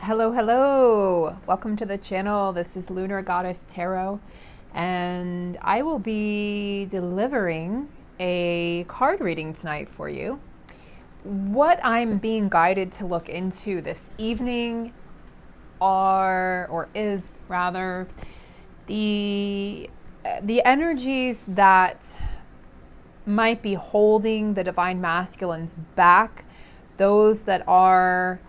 Hello, hello. Welcome to the channel. This is Lunar Goddess Tarot, and I will be delivering a card reading tonight for you. What I'm being guided to look into this evening is rather the energies that might be holding the divine masculines back, those that are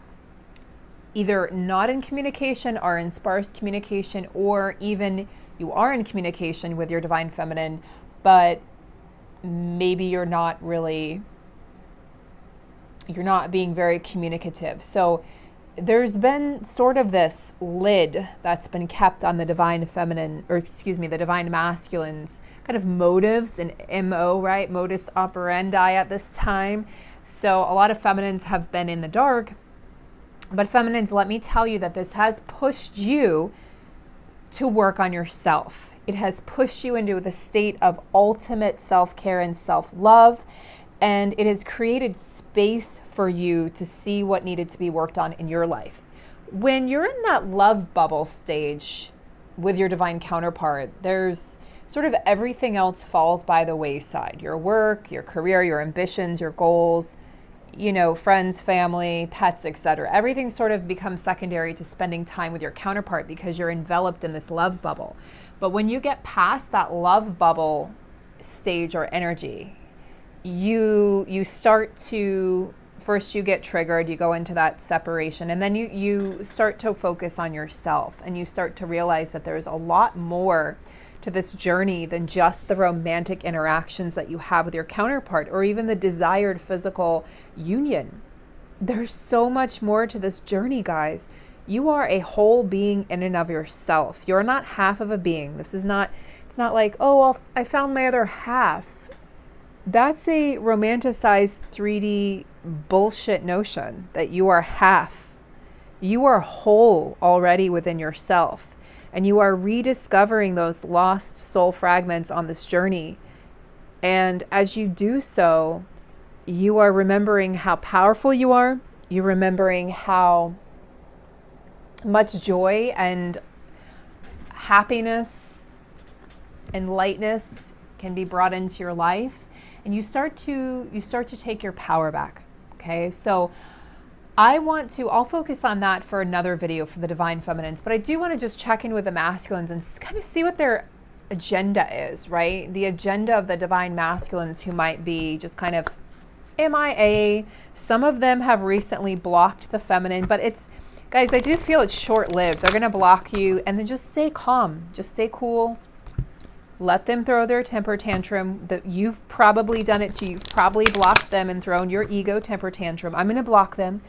either not in communication or in sparse communication, or even you are in communication with your divine feminine, but maybe you're not being very communicative. So there's been sort of this lid that's been kept on the divine feminine, the divine masculines kind of motives and MO, right? Modus operandi at this time. So a lot of feminines have been in the dark. But feminines, let me tell you that this has pushed you to work on yourself. It has pushed you into the state of ultimate self-care and self-love, and it has created space for you to see what needed to be worked on in your life. When you're in that love bubble stage with your divine counterpart, there's sort of everything else falls by the wayside. Your work, your career, your ambitions, your goals, friends, family, pets, etc. Everything sort of becomes secondary to spending time with your counterpart because you're enveloped in this love bubble. But when you get past that love bubble stage or energy, you start to, first you get triggered, you go into that separation, and then you start to focus on yourself, and you start to realize that there's a lot more to this journey than just the romantic interactions that you have with your counterpart or even the desired physical union. There's so much more to this journey, guys. You are a whole being in and of yourself. You're not half of a being. It's not like, oh, well, I found my other half. That's a romanticized 3D bullshit notion that you are half. You are whole already within yourself. And you are rediscovering those lost soul fragments on this journey. And as you do so, you are remembering how powerful you are. You're remembering how much joy and happiness and lightness can be brought into your life. And you start to take your power back. Okay, so I'll focus on that for another video for the divine feminines, but I do want to just check in with the masculines and kind of see what their agenda is, right? The agenda of the divine masculines who might be just kind of MIA. Some of them have recently blocked the feminine, but guys, I do feel it's short-lived. They're going to block you, and then just stay calm, just stay cool. Let them throw their temper tantrum. That you've probably done it too. You've probably blocked them and thrown your ego temper tantrum. I'm going to block them.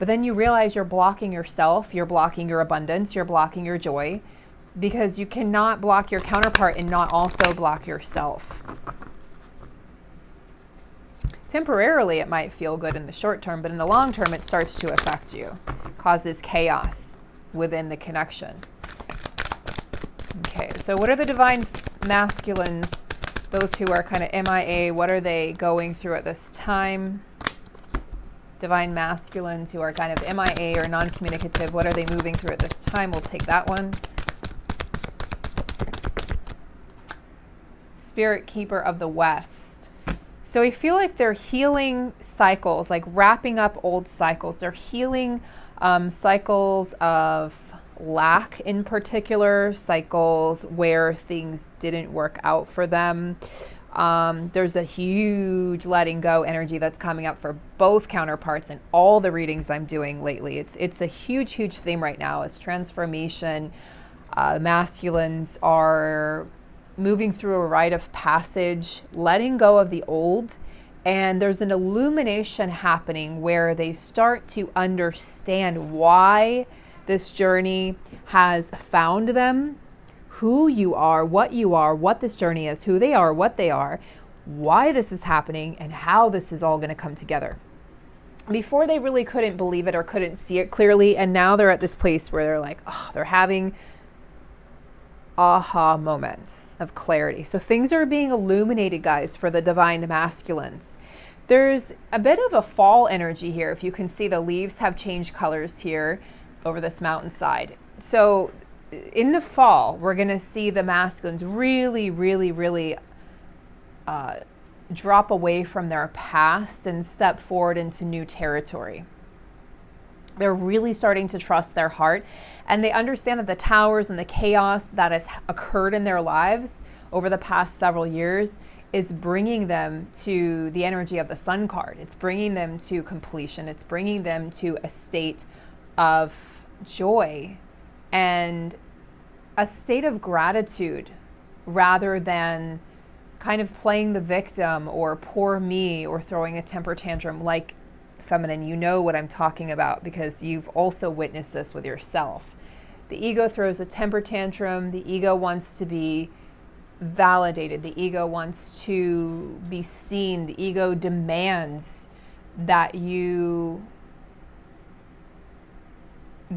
But then you realize you're blocking yourself. You're blocking your abundance. You're blocking your joy, because you cannot block your counterpart and not also block yourself. Temporarily, it might feel good in the short term, but in the long term, it starts to affect you, causes chaos within the connection. Okay, so what are the divine masculines, those who are kind of MIA, what are they going through at this time? Divine masculines who are kind of MIA or non-communicative, what are they moving through at this time? We'll take that one. Spirit Keeper of the West. So I feel like they're healing cycles, like wrapping up old cycles. They're healing cycles of lack, in particular, cycles where things didn't work out for them. There's a huge letting go energy that's coming up for both counterparts in all the readings I'm doing lately. It's a huge theme right now. It's transformation. Masculines are moving through a rite of passage, letting go of the old, and there's an illumination happening where they start to understand why this journey has found them, who you are, what this journey is, who they are, what they are, why this is happening, and how this is all going to come together. Before, they really couldn't believe it or couldn't see it clearly, and now they're at this place where they're like, oh, they're having aha moments of clarity. So things are being illuminated, guys, for the divine masculines. There's a bit of a fall energy here. If you can see, the leaves have changed colors here. over this mountainside. So in the fall, we're going to see the masculines really, really, really drop away from their past and step forward into new territory. They're really starting to trust their heart, and they understand that the towers and the chaos that has occurred in their lives over the past several years is bringing them to the energy of the Sun card. It's bringing them to completion. It's bringing them to a state of joy and a state of gratitude, rather than kind of playing the victim or poor me or throwing a temper tantrum. Like, feminine, you know what I'm talking about because you've also witnessed this with yourself. The ego throws a temper tantrum. The ego wants to be validated. The ego wants to be seen. The ego demands that you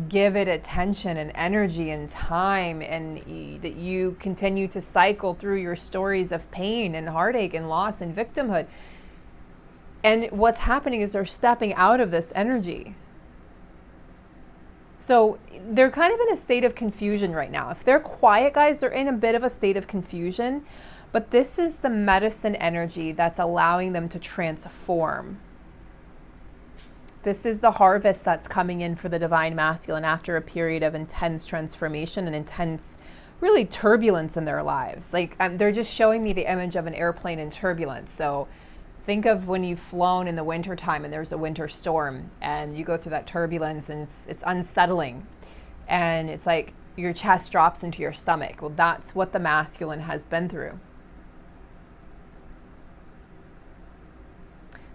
give it attention and energy and time, and that you continue to cycle through your stories of pain and heartache and loss and victimhood. And what's happening is they're stepping out of this energy. So they're kind of in a state of confusion right now. If they're quiet, guys, they're in a bit of a state of confusion. But this is the medicine energy that's allowing them to transform. This is the harvest that's coming in for the divine masculine after a period of intense transformation and intense, really, turbulence in their lives. Like, they're just showing me the image of an airplane in turbulence. So think of when you've flown in the wintertime and there's a winter storm and you go through that turbulence, and it's unsettling. And it's like your chest drops into your stomach. Well, that's what the masculine has been through.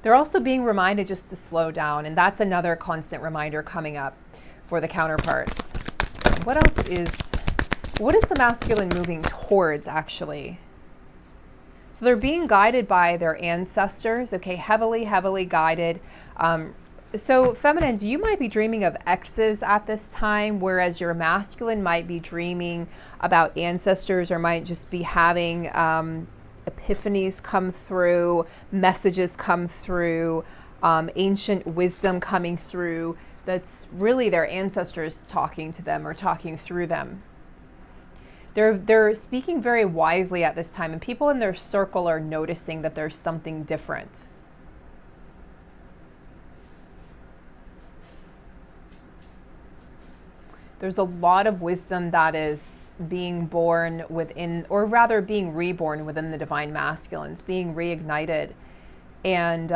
They're also being reminded just to slow down, and that's another constant reminder coming up for the counterparts. What is the masculine moving towards, actually? So they're being guided by their ancestors, okay, heavily, heavily guided. So feminines, you might be dreaming of exes at this time, whereas your masculine might be dreaming about ancestors, or might just be having epiphanies come through, messages come through, ancient wisdom coming through. That's really their ancestors talking to them or talking through them. They're speaking very wisely at this time, and people in their circle are noticing that there's something different. There's a lot of wisdom that is being born within, or rather being reborn within the divine masculines, being reignited. And,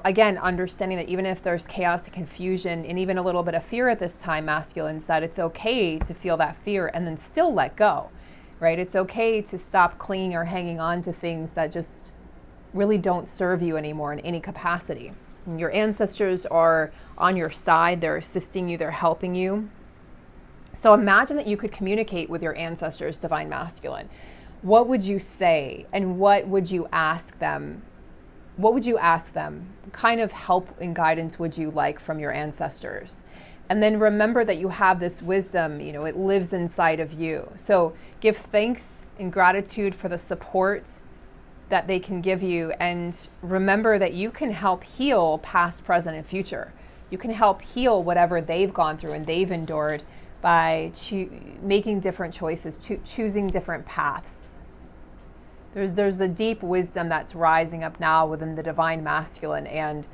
again, understanding that even if there's chaos and confusion and even a little bit of fear at this time, masculines, that it's okay to feel that fear and then still let go, right? It's okay to stop clinging or hanging on to things that just really don't serve you anymore in any capacity. And your ancestors are on your side. They're assisting you. They're helping you. So imagine that you could communicate with your ancestors, divine masculine. What would you say, and what would you ask them? What would you ask them? What kind of help and guidance would you like from your ancestors? And then remember that you have this wisdom, it lives inside of you. So give thanks and gratitude for the support that they can give you. And remember that you can help heal past, present, and future. You can help heal whatever they've gone through and they've endured by making different choices, choosing different paths. There's a deep wisdom that's rising up now within the divine masculine, and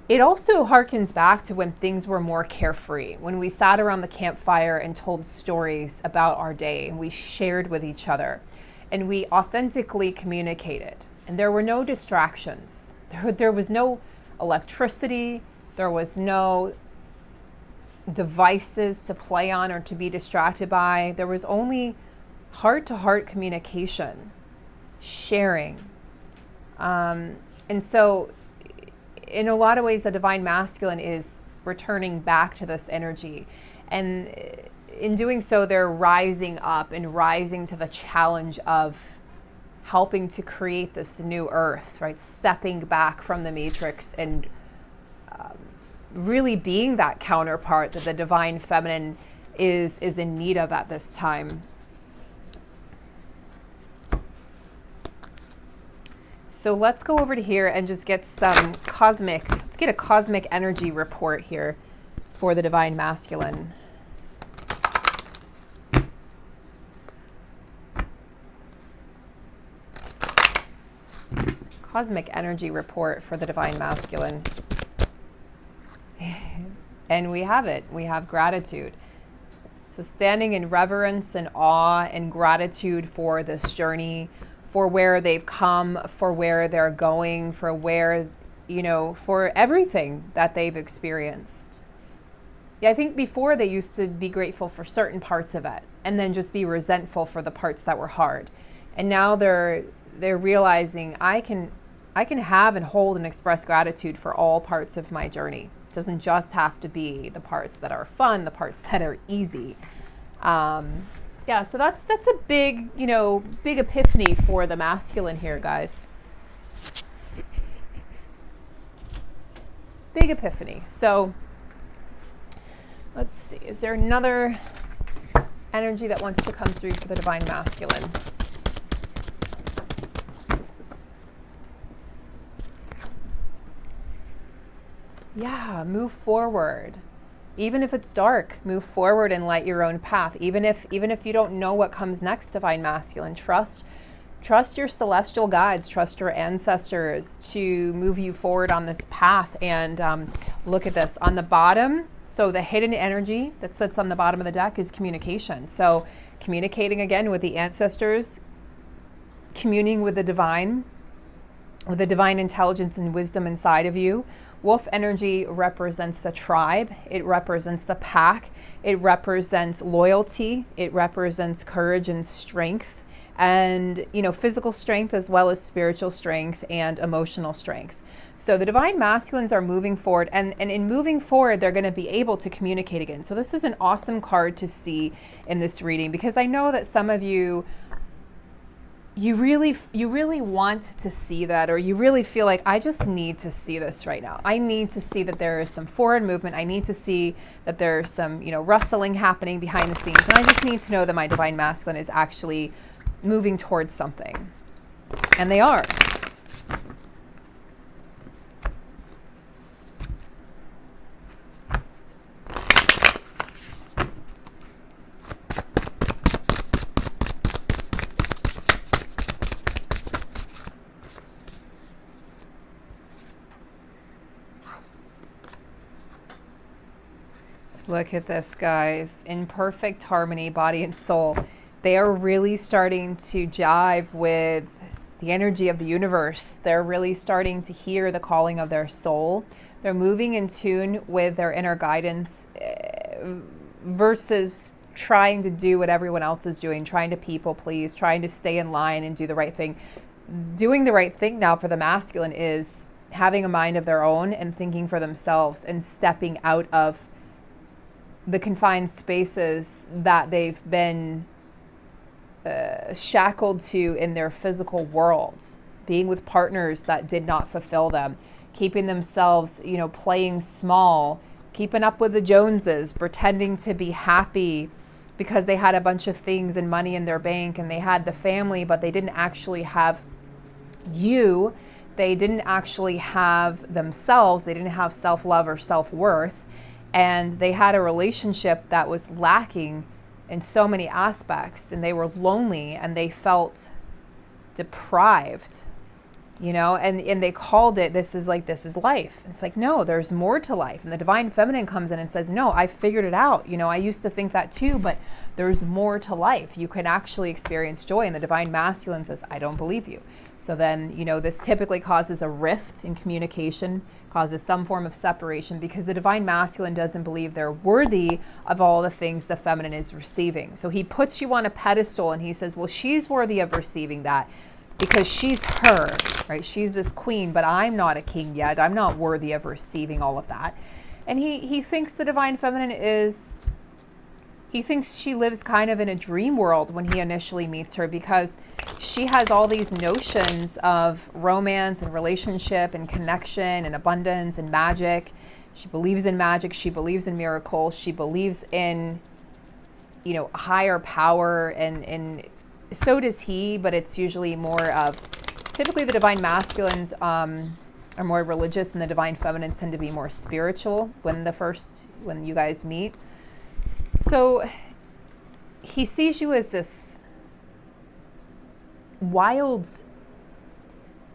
it also harkens back to when things were more carefree, when we sat around the campfire and told stories about our day, and we shared with each other, and we authentically communicated, and there were no distractions. There was no electricity, there was no devices to play on or to be distracted by. There was only heart-to-heart communication, sharing. And so in a lot of ways, the divine masculine is returning back to this energy. And in doing so, they're rising up and rising to the challenge of helping to create this new earth, right? Stepping back from the matrix and really being that counterpart that the divine feminine is in need of at this time. So let's go over to here and just get let's get a cosmic energy report here for the divine masculine. Cosmic energy report for the divine masculine. And we have it. We have gratitude. So standing in reverence and awe and gratitude for this journey, for where they've come, for where they're going, for where, you know, for everything that they've experienced. Yeah, I think before they used to be grateful for certain parts of it and then just be resentful for the parts that were hard. And now they're realizing I can have and hold and express gratitude for all parts of my journey. It doesn't just have to be the parts that are fun, the parts that are easy. Yeah, so that's a big, you know, big epiphany for the masculine here, guys. Big epiphany. So let's see, is there another energy that wants to come through for the divine masculine? Yeah, move forward. Even if it's dark, move forward and light your own path. Even if you don't know what comes next, divine masculine, trust your celestial guides, trust your ancestors to move you forward on this path. And look at this on the bottom. So the hidden energy that sits on the bottom of the deck is communication. So communicating again with the ancestors, communing with the divine intelligence and wisdom inside of you. Wolf energy represents the tribe. It represents the pack. It represents loyalty. It represents courage and strength, and, you know, physical strength as well as spiritual strength and emotional strength. So the divine masculines are moving forward, and in moving forward, they're going to be able to communicate again. So this is an awesome card to see in this reading, because I know that some of you really want to see that, or you really feel like, I just need to see this right now. I need to see that there is some forward movement. I need to see that there's some, you know, rustling happening behind the scenes. And I just need to know that my divine masculine is actually moving towards something. And they are. Look at this, guys. In perfect harmony, body and soul. They are really starting to jive with the energy of the universe. They're really starting to hear the calling of their soul. They're moving in tune with their inner guidance versus trying to do what everyone else is doing, trying to people please, trying to stay in line and do the right thing. Doing the right thing now for the masculine is having a mind of their own and thinking for themselves and stepping out of the confined spaces that they've been shackled to in their physical world, being with partners that did not fulfill them, keeping themselves, you know, playing small, keeping up with the Joneses, pretending to be happy because they had a bunch of things and money in their bank and they had the family, but they didn't actually have you. They didn't actually have themselves. They didn't have self-love or self-worth. And they had a relationship that was lacking in so many aspects, and they were lonely and they felt deprived, you know, and they called it, this is life. It's like, no, there's more to life. And the divine feminine comes in and says, no, I figured it out. You know, I used to think that too, but there's more to life. You can actually experience joy. And the divine masculine says, I don't believe you. So then, you know, this typically causes a rift in communication, causes some form of separation, because the divine masculine doesn't believe they're worthy of all the things the feminine is receiving. So he puts you on a pedestal and he says, well, she's worthy of receiving that because she's her, right? She's this queen, but I'm not a king yet. I'm not worthy of receiving all of that. And he thinks the divine feminine is, he thinks she lives kind of in a dream world when he initially meets her, because she has all these notions of romance and relationship and connection and abundance and magic. She believes in magic. She believes in miracles. She believes in, you know, higher power, and so does he, but it's usually more of, typically the divine masculines are more religious, and the divine feminines tend to be more spiritual when you guys meet. So he sees you as this wild,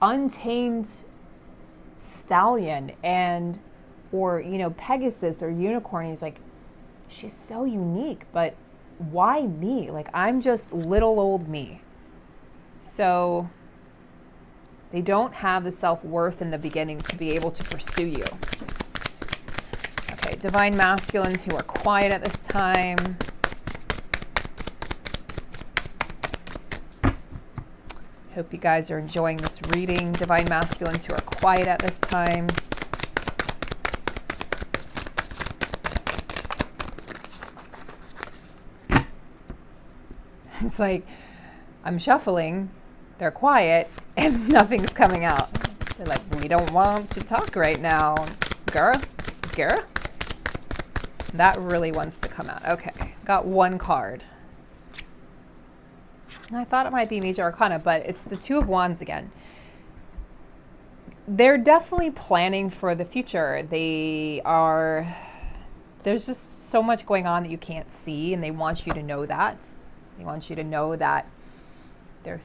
untamed stallion, or Pegasus or unicorn. He's like, she's so unique, but why me? Like, I'm just little old me. So they don't have the self-worth in the beginning to be able to pursue you. Okay, divine masculines who are quiet at this time. Hope you guys are enjoying this reading. Divine masculines who are quiet at this time. It's like, I'm shuffling, they're quiet, and nothing's coming out. They're like, we don't want to talk right now. Girl. That really wants to come out. Okay, got one card. I thought it might be Major Arcana, but it's the Two of Wands again. They're definitely planning for the future. There's just so much going on that you can't see, and they want you to know that. They want you to know that they're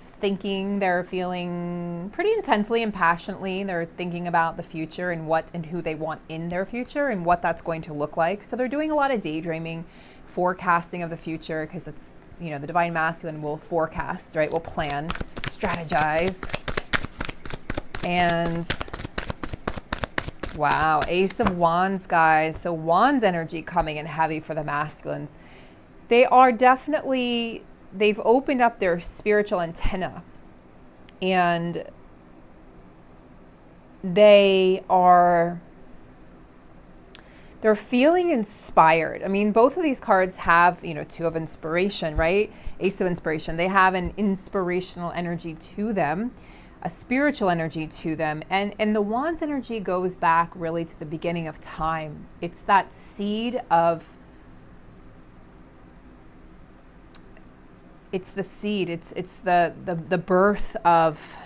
feeling pretty intensely and passionately. They're thinking about the future and what and who they want in their future and what that's going to look like. So they're doing a lot of daydreaming, forecasting of the future, because it's, the divine masculine will forecast, right? Will plan, strategize. And wow, Ace of Wands, guys. So Wands energy coming in heavy for the masculines. They are definitely, they've opened up their spiritual antenna, and they're feeling inspired. I mean, both of these cards have, Two of Inspiration, right? Ace of Inspiration. They have an inspirational energy to them, a spiritual energy to them. And the Wands energy goes back really to the beginning of time. It's that seed of, it's the seed, it's the birth of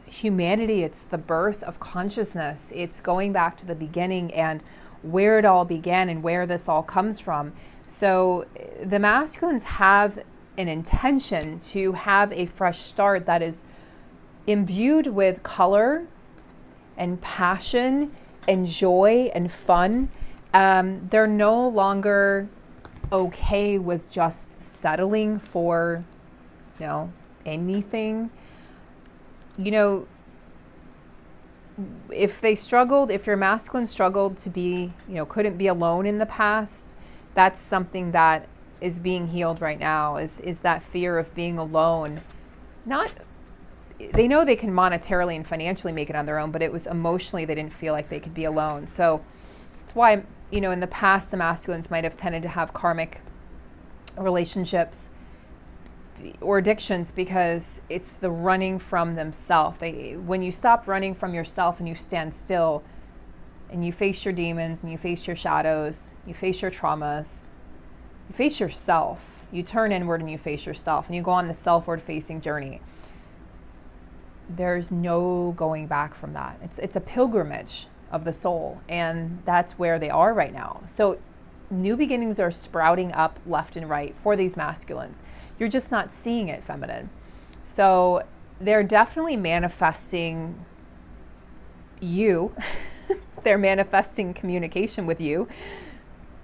humanity. It's the birth of consciousness. It's going back to the beginning and where it all began and where this all comes from. So the masculines have an intention to have a fresh start that is imbued with color and passion and joy and fun. They're no longer okay with just settling for, anything. If your masculine struggled to be, couldn't be alone in the past, that's something that is being healed right now, is that fear of being alone. They know they can monetarily and financially make it on their own, but it was emotionally they didn't feel like they could be alone. So that's why, in the past, the masculines might have tended to have karmic relationships or addictions, because it's the running from themselves. When you stop running from yourself and you stand still and you face your demons and you face your shadows, you face your traumas, you face yourself, you turn inward and you face yourself, and you go on the selfward facing journey. There's no going back from that. It's a pilgrimage of the soul, and that's where they are right now. So new beginnings are sprouting up left and right for these masculines. You're just not seeing it, feminine. So they're definitely manifesting you. They're manifesting communication with you.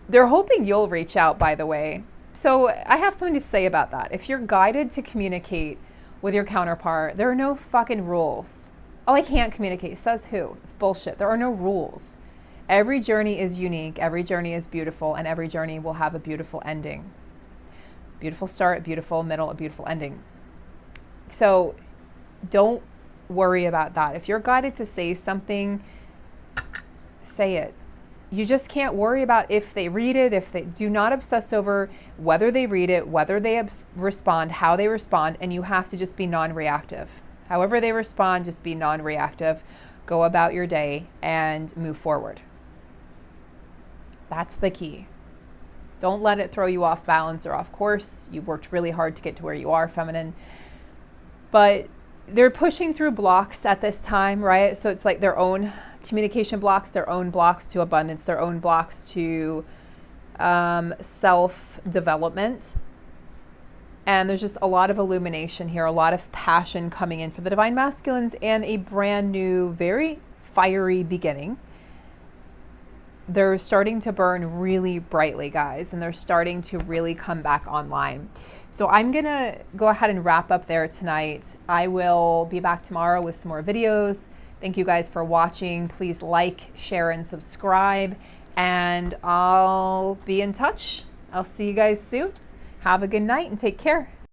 They're hoping you'll reach out, by the way. So I have something to say about that. If you're guided to communicate with your counterpart, there are no fucking rules. Oh, I can't communicate. Says who? It's bullshit. There are no rules. Every journey is unique. Every journey is beautiful, and every journey will have a beautiful ending. Beautiful start, a beautiful middle, a beautiful ending. So don't worry about that. If you're guided to say something, say it. You just can't worry about if they read it, do not obsess over whether they read it, whether they respond, how they respond, and you have to just be non-reactive. However they respond, just be non-reactive. Go about your day and move forward. That's the key. Don't let it throw you off balance or off course. You've worked really hard to get to where you are, feminine. But they're pushing through blocks at this time, right? So it's like their own communication blocks, their own blocks to abundance, their own blocks to self-development. And there's just a lot of illumination here, a lot of passion coming in for the divine masculines, and a brand new, very fiery beginning. They're starting to burn really brightly, guys, and they're starting to really come back online. So I'm going to go ahead and wrap up there tonight. I will be back tomorrow with some more videos. Thank you guys for watching. Please like, share, and subscribe, and I'll be in touch. I'll see you guys soon. Have a good night and take care.